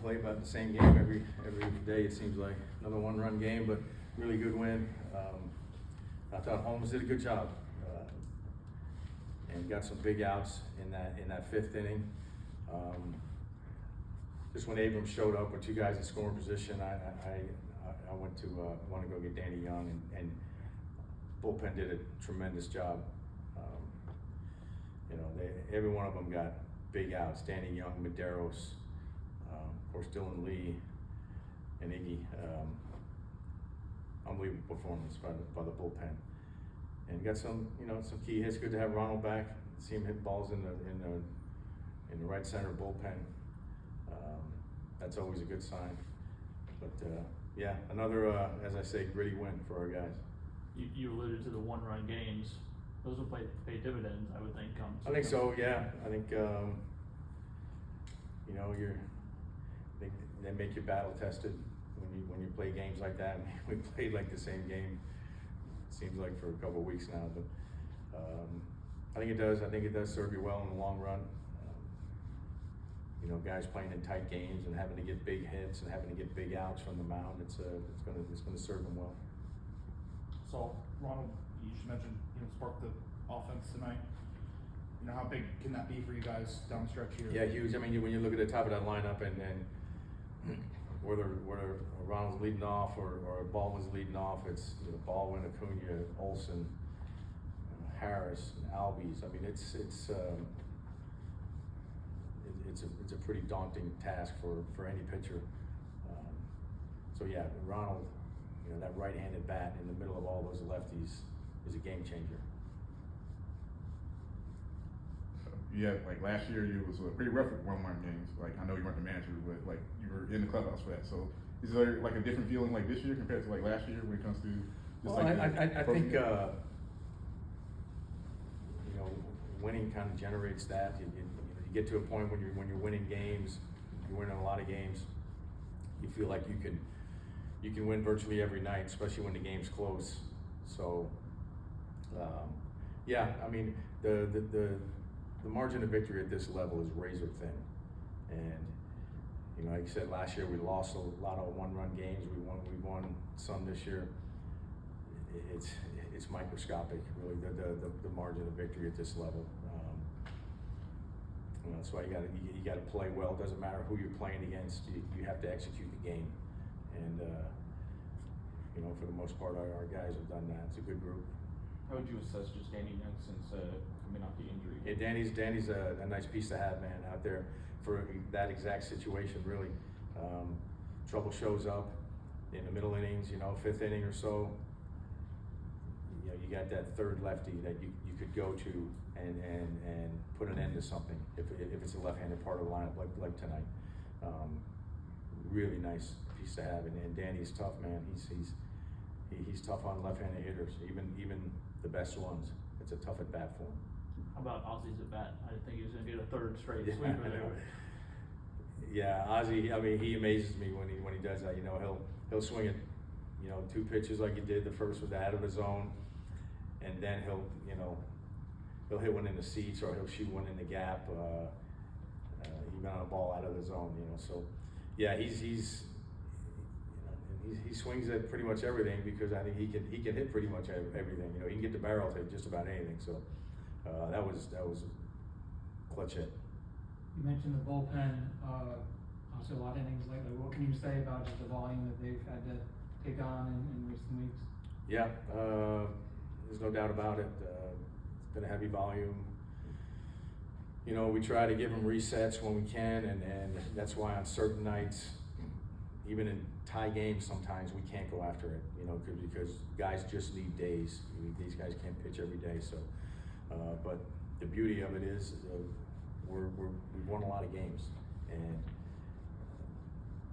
play about the same game every day. It seems like another one-run game, but really good win. I thought Holmes did a good job and got some big outs in that fifth inning. Just when Abrams showed up with two guys in scoring position, I went to want to go get Danny Young, and bullpen did a tremendous job. Every one of them got big outs. Danny Young, Mederos, of course Dylan Lee, and Iggy. Unbelievable performance by the bullpen, and got some key hits. Good to have Ronald back. See him hit balls in the right center bullpen. That's always a good sign. But yeah, another as I say, gritty win for our guys. You alluded to the one-run games. Those will pay dividends, I would think. I think so. Yeah, I think they make you battle tested when you play games like that. We played like the same game. It seems like for a couple of weeks now, but I think it does. I think it does serve you well in the long run. Guys playing in tight games and having to get big hits and having to get big outs from the mound. It's gonna serve them well. So Ronald, you just mentioned sparked the offense tonight. How big can that be for you guys down the stretch here? Yeah, huge. I mean, when you look at the top of that lineup and whether Ronald's leading off or Baldwin's leading off, it's Baldwin, Acuna, Olsen, Harris, and Albies. I mean, it's a pretty daunting task for any pitcher. So yeah, Ronald, that right-handed bat in the middle of all those lefties is a game changer. Yeah, like last year, you was pretty rough with one-run games. Like I know you weren't the manager, but like you were in the clubhouse for that. So is there like a different feeling like this year compared to like last year when it comes to just I think winning kind of generates that. You get to a point when you're winning games, you're winning a lot of games. You feel like you can win virtually every night, especially when the game's close. So yeah, I mean the margin of victory at this level is razor thin, and like you said, last year we lost a lot of one-run games. We won some this year. It's microscopic, really, the margin of victory at this level. That's why you got to play well. It doesn't matter who you're playing against. You have to execute the game, and for the most part, our guys have done that. It's a good group. How would you assess just Danny Young since coming off the injury? Yeah, Danny's a nice piece to have, man, out there for that exact situation. Really, trouble shows up in the middle innings, fifth inning or so. You got that third lefty that you could go to and put an end to something if it's a left-handed part of the lineup like tonight. Really nice piece to have, and Danny's tough, man. He's tough on left-handed hitters, even the best ones. It's a tough at bat for him. How about Ozzy's at bat? I didn't think he was going to get a third straight sweeper there. Yeah, Ozzy. I mean, he amazes me when he does that. He'll swing it, 2 pitches like he did. The first was out of the zone, and then he'll hit one in the seats or he'll shoot one in the gap. Even on a ball out of the zone. So yeah, he swings at pretty much everything because I think he can hit pretty much everything. He can get the barrel to just about anything. So that was a clutch hit. You mentioned the bullpen. Obviously, a lot of innings lately. What can you say about just the volume that they've had to take on in recent weeks? Yeah, there's no doubt about it. It's been a heavy volume. We try to give them resets when we can, and that's why on certain nights, even in tie games, sometimes we can't go after it, because guys just need days. These guys can't pitch every day. So, but the beauty of it is we've won a lot of games, and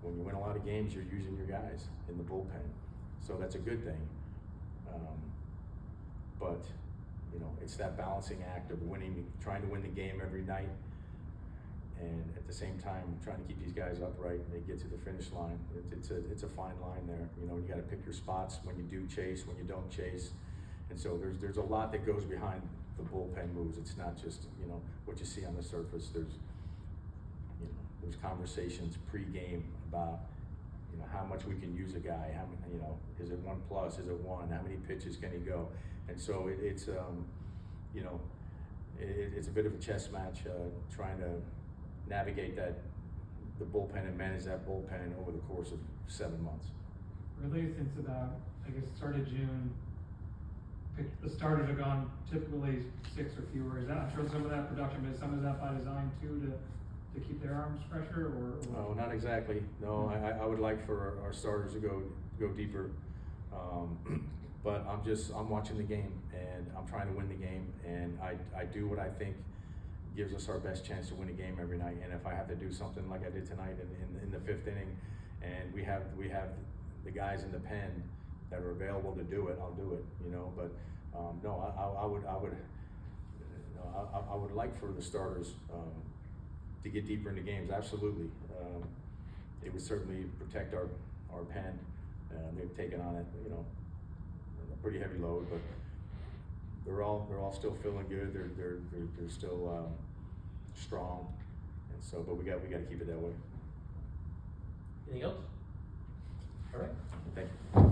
when you win a lot of games, you're using your guys in the bullpen. So that's a good thing. But it's that balancing act of trying to win the game every night, and at the same time trying to keep these guys upright and they get to the finish line. It's a fine line there. You got to pick your spots when you do chase, when you don't chase, and so there's a lot that goes behind the bullpen moves. It's not just what you see on the surface. There's there's conversations pre-game about, you know, how much we can use a guy, how many, you know, is it 1+, is it 1, how many pitches can he go? And so it's you know, it's a bit of a chess match, trying to navigate the bullpen and manage that bullpen over the course of 7 months. Really, since about, I guess, start of June, the starters are gone typically 6 or fewer. Is that, I'm sure some of that production, but some of that by design too, to keep their arms fresher, or? No, not exactly. No, I would like for our starters to go deeper. But I'm watching the game, and I'm trying to win the game, and I do what I think gives us our best chance to win a game every night. And if I have to do something like I did tonight in the 5th inning, and we have the guys in the pen that are available to do it, I'll do it. You know, but no, I would like for the starters to get deeper into games. Absolutely, it would certainly protect our pen. They've taken on it, you know, a pretty heavy load, but they're all still feeling good. They're still strong, and so, but we got to keep it that way. Anything else? All right. Thank you.